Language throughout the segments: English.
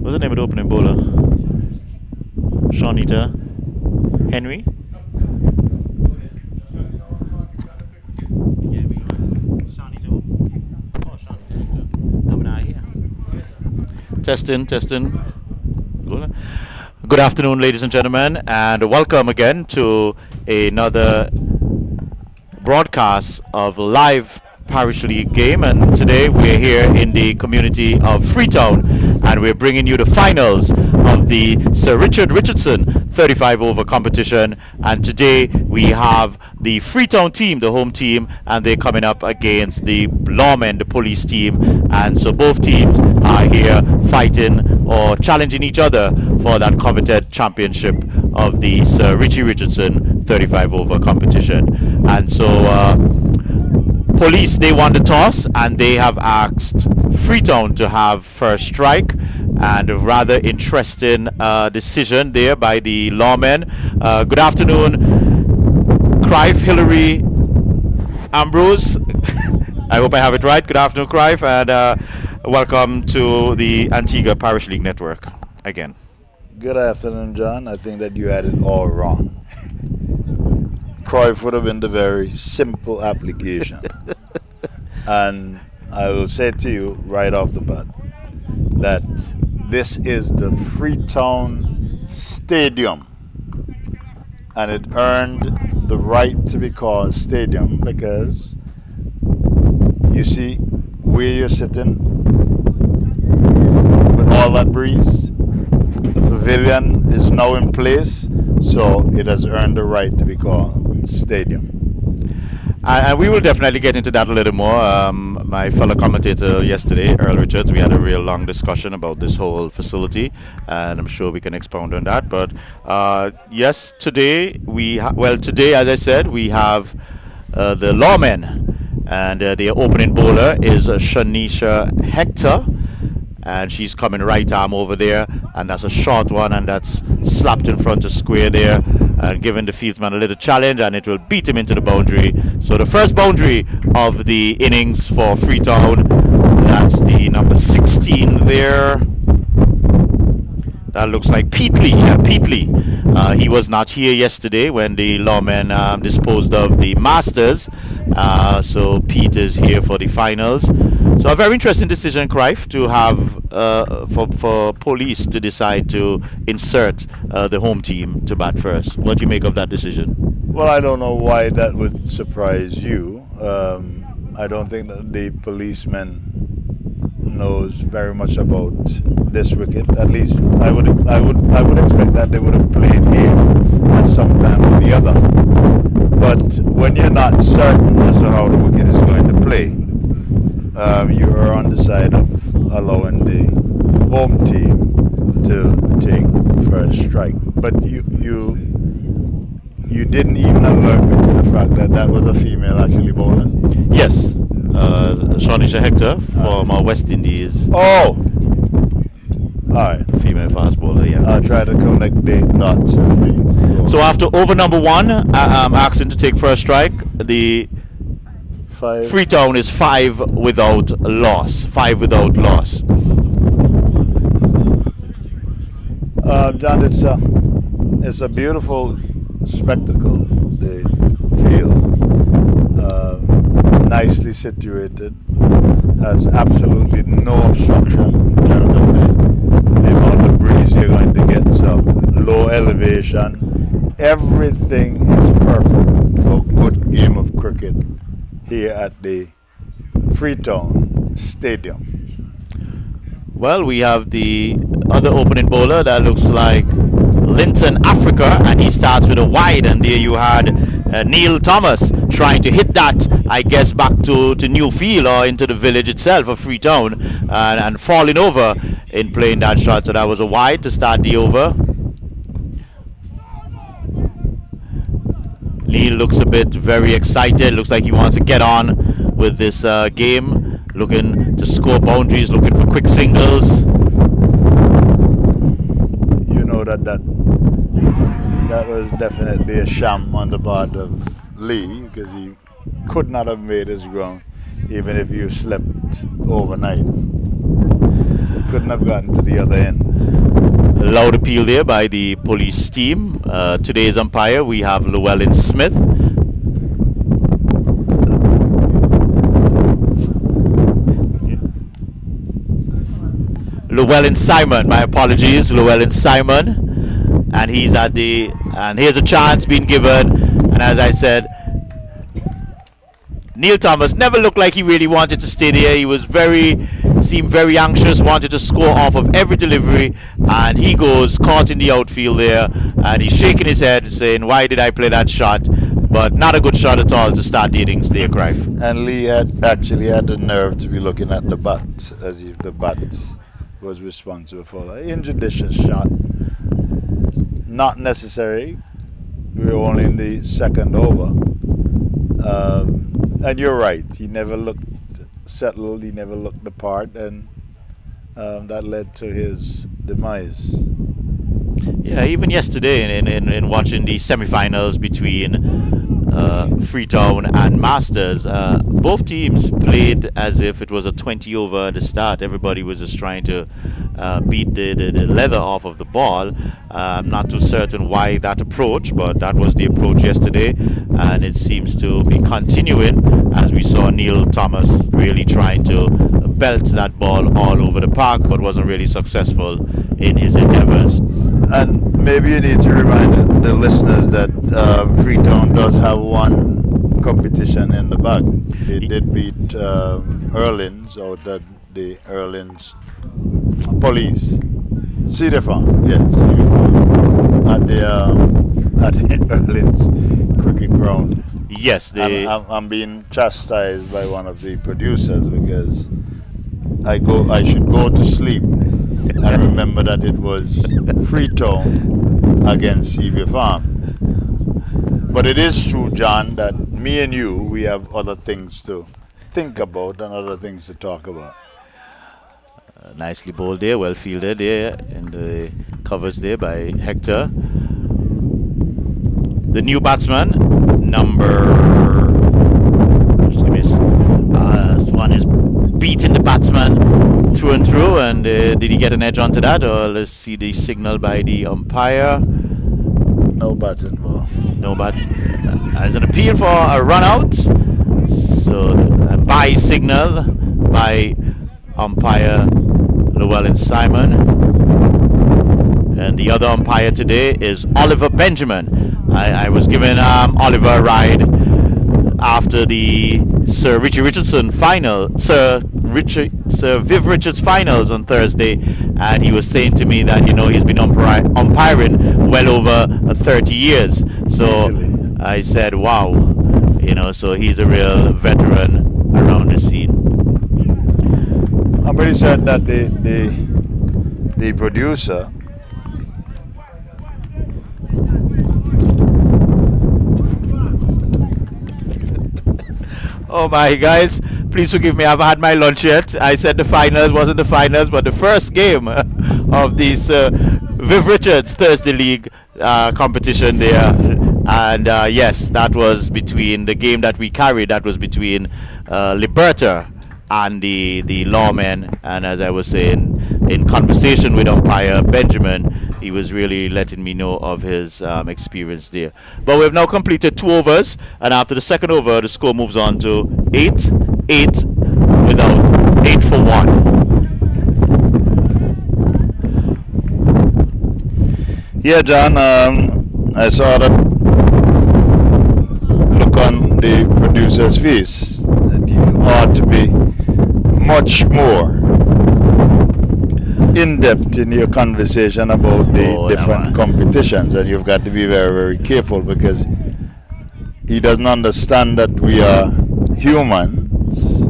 What's the name of the opening bowler? Shawnita Henry? Testing. Good afternoon, ladies and gentlemen, and welcome again to another broadcast of live Parish League game. And today we're here in the community of Freetown, and we're bringing you the finals of the Sir Richard Richardson 35 over competition. And today we have the Freetown team, the home team, and they're coming up against the lawmen, the police team. And so both teams are here fighting or challenging each other for that coveted championship of the Sir Richie Richardson 35 over competition. And so police, they won the toss and they have asked Freetown to have first strike, and a rather interesting decision there by the lawmen. Good afternoon, Crive, Hillary, Ambrose. I hope I have it right. Good afternoon, Crive, and welcome to the Antigua Parish League Network again. Good afternoon, John. I think that you had it all wrong. Cruyff would have been the very simple application. And I will say to you right off the bat that this is the Freetown Stadium, and it earned the right to be called stadium because you see where you're sitting with all that breeze. The pavilion is now in place, so it has earned the right to be called stadium. And we will definitely get into that a little more. My fellow commentator yesterday, Earl Richards, we had a real long discussion about this whole facility, and I'm sure we can expound on that. But yes, today today, as I said, we have the lawmen, and the opening bowler is Shanisha Hector. And she's coming right arm over there, and that's a short one, and that's slapped in front of square there, and giving the fieldsman a little challenge, and it will beat him into the boundary. So the first boundary of the innings for Freetown, that's the number 16 there. That looks like Peatley. Yeah, Peatley. He was not here yesterday when the lawmen disposed of the Masters. So Pete is here for the finals. So a very interesting decision, Crive, to have for police to decide to insert the home team to bat first. What do you make of that decision? Well, I don't know why that would surprise you. I don't think that the policeman knows very much about this wicket. At least I would expect that they would have played here at some time or the other. But when you're not certain as to how the wicket is going to play, you are on the side of allowing the home team to take first strike. But you didn't even alert me to the fact that that was a female actually bowling. Yes, Shanisha Hector from West Indies. Oh, all right. Female fast bowler, yeah. I'll try to connect the dots. So after over number one, I'm asking to take first strike. The Five. Freetown is 5 without loss. 5 without loss. John, it's a beautiful spectacle. The field, nicely situated, has absolutely no obstruction in terms of the amount of breeze you're going to get. So low elevation, everything is perfect for a good game of cricket here at the Freetown Stadium. Well, we have the other opening bowler that looks like Linton Africa, and he starts with a wide, and there you had Neil Thomas trying to hit that, I guess, back to Newfield or into the village itself of Freetown, and falling over in playing that shot. So that was a wide to start the over. Neil looks a bit very excited, looks like he wants to get on with this game, looking to score boundaries, looking for quick singles. You know that was definitely a sham on the part of Lee, because he could not have made his ground even if you slept overnight. He couldn't have gotten to the other end. Loud appeal there by the police team. Today's umpire, we have Llewellyn Smith. Llewellyn Simon, my apologies, Llewellyn Simon. And he's at the, and here's a chance being given. And as I said, Neil Thomas never looked like he really wanted to stay there. He was seemed very anxious, wanted to score off of every delivery, and he goes caught in the outfield there, and he's shaking his head saying, why did I play that shot? But not a good shot at all to start the innings there, Crive. And Lee had actually had the nerve to be looking at the bat, as if the bat was responsible for that injudicious shot. Not necessary. We were only in the second over. And you're right, he never looked settled, he never looked the part, and that led to his demise. Yeah, even yesterday in watching the semi-finals between Freetown and Masters, both teams played as if it was a 20 over at the start. Everybody was just trying to beat the leather off of the ball. I'm not too certain why that approach, but that was the approach yesterday, and it seems to be continuing as we saw Neil Thomas really trying to belt that ball all over the park, but wasn't really successful in his endeavors. And maybe you need to remind the listeners that Freetown does have one competition in the bag. They did beat Erlins out at the Erlins Police. Cedar Farm, yes, Cedar Farm. At the Erlins cricket ground. Yes, I'm being chastised by one of the producers because I should go to sleep and remember that it was Freetown against Cedar Farm. But it is true, John, that me and you, we have other things to think about and other things to talk about. Nicely bowled there, well fielded there in the covers there by Hector. The new batsman, this one is beating the batsman through and through, and did he get an edge onto that, or let's see the signal by the umpire. No bat involved. No bat. As an appeal for a run out, so by signal by umpire Llewellyn Simon. And the other umpire today is Oliver Benjamin. I was giving Oliver a ride after the Sir Viv Richards finals on Thursday, and he was saying to me that he's been umpiring well over 30 years. So I said, wow, so he's a real veteran around the scene. I'm pretty certain that the producer Oh my guys, please forgive me, I haven't had my lunch yet. I said the finals wasn't the finals, but the first game of this Viv Richards Thursday League competition there. And yes, that was between the game that we carried, that was between Liberta and the lawmen. And as I was saying, in conversation with umpire Benjamin, he was really letting me know of his experience there. But we've now completed 2 overs, and after the second over, the score moves on to 8-8 without 8 for 1. Yeah, John, I saw that look on the producer's face that you ought to be much more in-depth in your conversation about the different competitions, and you've got to be very, very careful because he doesn't understand that we are humans,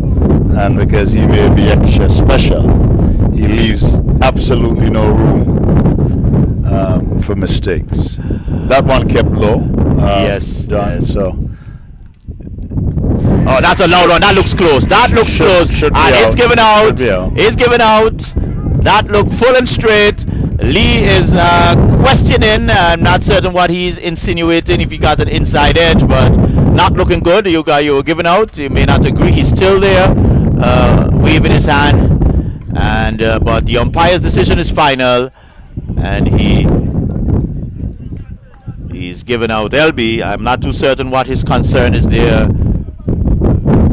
and because he may be extra special, he leaves absolutely no room for mistakes. That one kept low. Yes, John, yes. So. Oh, that's a loud one. That looks close. That looks close. Should be and out. it's given out. Out. It's given out. That looked full and straight. Lee is questioning. I'm not certain what he's insinuating, if he got an inside edge, but not looking good. You were given out. You may not agree. He's still there, waving his hand. And but the umpire's decision is final. and he's given out LB. I'm not too certain what his concern is there,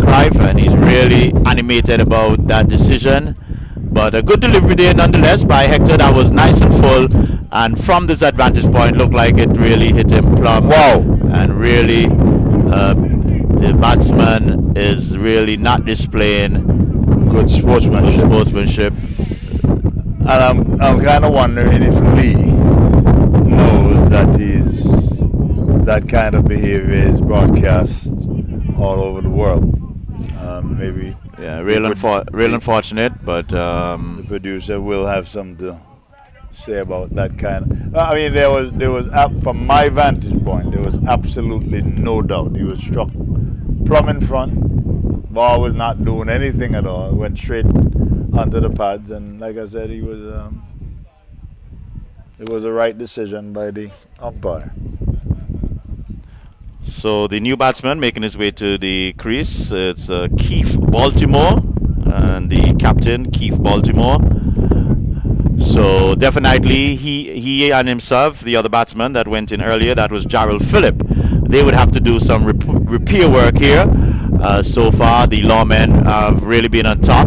Clive, and he's really animated about that decision. But a good delivery there nonetheless by Hector. That was nice and full, and from this advantage point looked like it really hit him plumb. Wow. And really the batsman is really not displaying Good sportsmanship. And I'm kind of wondering if Lee knows that kind of behavior is broadcast all over the world. Maybe. Yeah, real unfortunate, but the producer will have something to say about that kind of. I mean, there was from my vantage point, there was absolutely no doubt. He was struck plumb in front. Ball was not doing anything at all. Went straight onto the pads, and like I said, it was the right decision by the umpire. So the new batsman making his way to the crease, it's Keith Baltimore, and the captain, Keith Baltimore. So definitely he and himself, the other batsman that went in earlier, that was Gerald Phillip, they would have to do some repair work here. So far the lawmen have really been on top.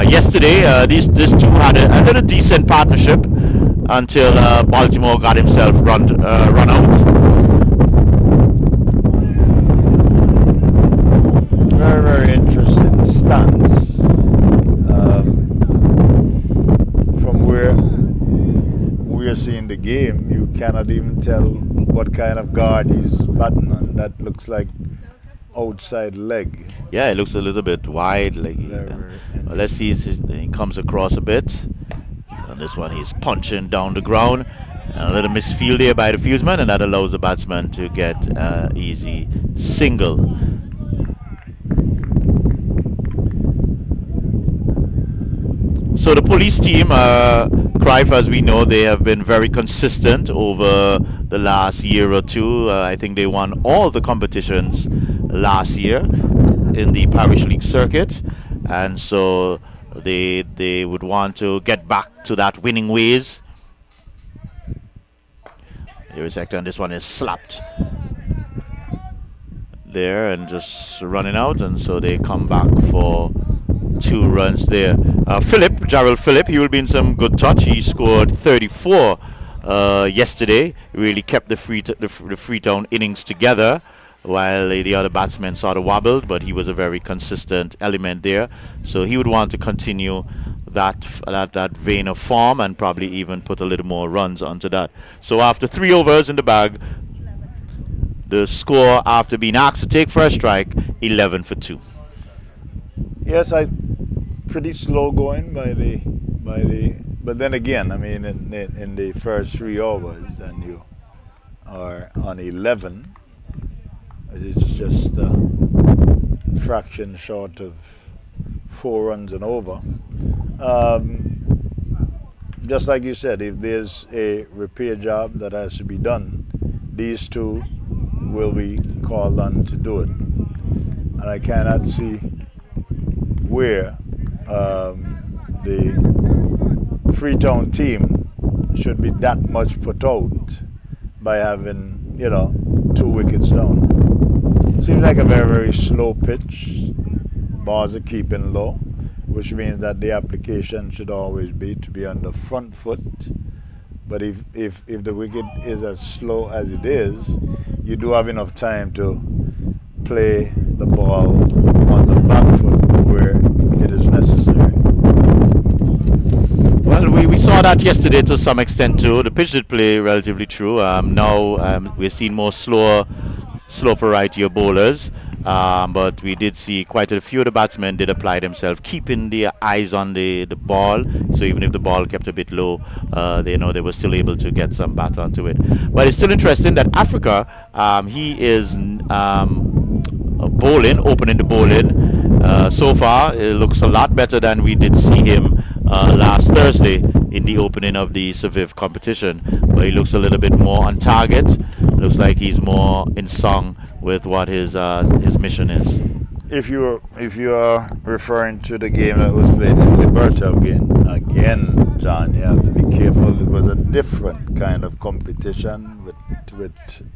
Yesterday these two had a little decent partnership until Baltimore got himself run out. Very, very interesting stance. From where we are seeing the game, you cannot even tell what kind of guard he's batting on. That looks like outside leg. Yeah, it looks a little bit wide. Like let's see, he comes across a bit. On this one, he's punching down the ground. And a little misfield there by the fieldsman, and that allows the batsman to get easy single. So the police team, Crive, as we know, they have been very consistent over the last year or two. I think they won all the competitions last year in the Parish League circuit, and so they would want to get back to that winning ways. Here is Hector, and this one is slapped there and just running out, and so they come back for 2 runs there. Gerald Phillip, he will be in some good touch. He scored 34 yesterday. Really kept the Freetown innings together, while the other batsmen sort of wobbled, but he was a very consistent element there. So he would want to continue that vein of form and probably even put a little more runs onto that. So after 3 overs in the bag, the score after being asked to take first strike, 11 for 2. Yes, pretty slow going by the, but then again, I mean, in the first 3 overs, and you are on 11, it's just a fraction short of 4 runs and over. Just like you said, if there's a repair job that has to be done, these two will be called on to do it, and I cannot see where the Freetown team should be that much put out by having, 2 wickets down. Seems like a very, very slow pitch. Balls are keeping low, which means that the application should always be to be on the front foot. But if the wicket is as slow as it is, you do have enough time to play the ball on the back foot where it is necessary. Well, we saw that yesterday to some extent too. The pitch did play relatively true. Now we're seeing more slow variety of bowlers, but we did see quite a few of the batsmen did apply themselves, keeping their eyes on the ball. So even if the ball kept a bit low, they were still able to get some bat onto it. But it's still interesting that Africa, he is opening the bowling. So far, it looks a lot better than we did see him last Thursday in the opening of the Seviv competition, but he looks a little bit more on target. Looks like he's more in song with what his mission is. If you are referring to the game that was played in the Bertov game, again, John, you have to be careful. It was a different kind of competition with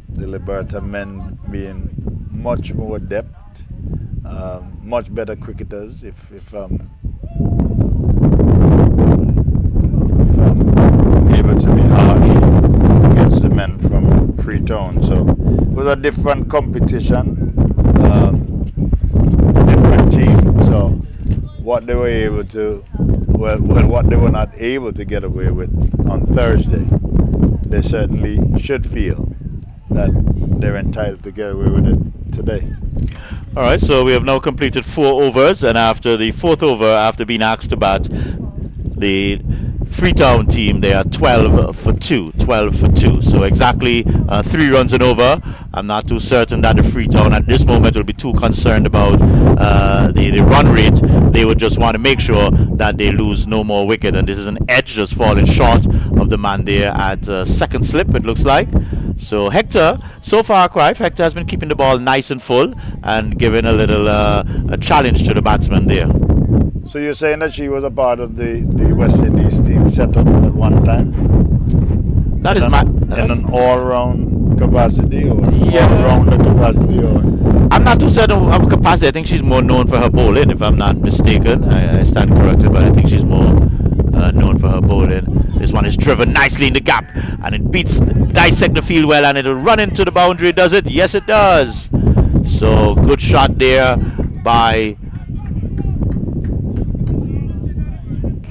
the Liberta men being much more adept, much better cricketers. If I'm able to be harsh against the men from Freetown, so it was a different competition, different team. So what they were able to, what they were not able to get away with on Thursday, they certainly should feel that they're entitled to get away with it today. All right, so we have now completed 4 overs, and after the 4th over, after being asked to bat, the Freetown team, they are 12 for 2. So exactly 3 runs and over. I'm not too certain that the Freetown at this moment will be too concerned about the run rate. They would just want to make sure that they lose no more wicket. And this is an edge just falling short of the man there at second slip, it looks like. So Hector, so far, Clive, Hector has been keeping the ball nice and full and giving a little a challenge to the batsman there. So you're saying that she was a part of the West Indies team setup at one time? That is in an all-round capacity, or Yeah. all-rounder capacity, or I'm not too certain of her capacity. I think she's more known for her bowling, if I'm not mistaken. I stand corrected, but I think she's more known for her bowling. This one is driven nicely in the gap, and it dissect the field well, and it'll run into the boundary, does it? Yes, it does. So good shot there by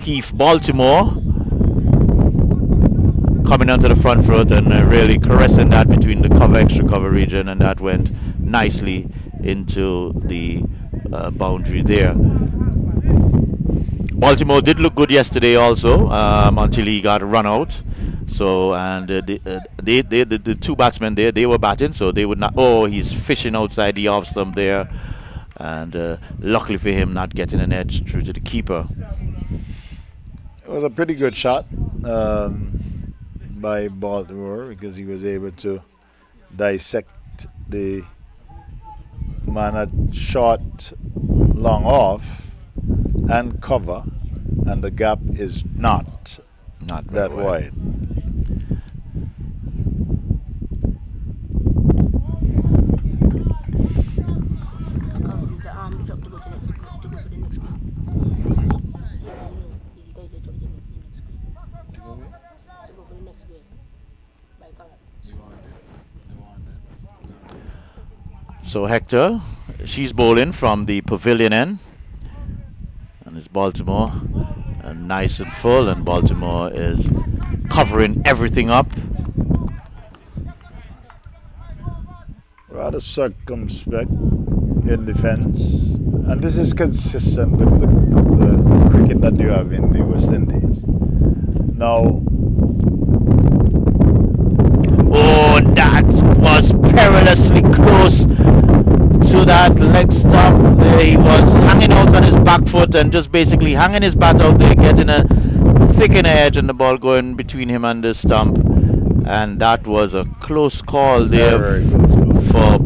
Keith Baltimore, coming onto the front foot and really caressing that between the extra cover region, and that went nicely into the boundary there. Baltimore did look good yesterday also, until he got run out. So, and the 2 batsmen there, they were batting, so they would not. Oh, he's fishing outside the off stump there, and luckily for him, not getting an edge through to the keeper. it was a pretty good shot by Baltimore, because he was able to dissect the man at short, long off, and cover, and the gap is not that wide. So Hector, she's bowling from the pavilion end, and it's Baltimore, and nice and full, and Baltimore is covering everything up. Rather circumspect in defense, and this is consistent with the cricket that you have in the West Indies. Now, oh, that was perilously close to that leg stump. He was hanging out on his back foot and just basically hanging his bat out there, getting a thicker edge, and the ball going between him and the stump. And that was a close call there very close call. for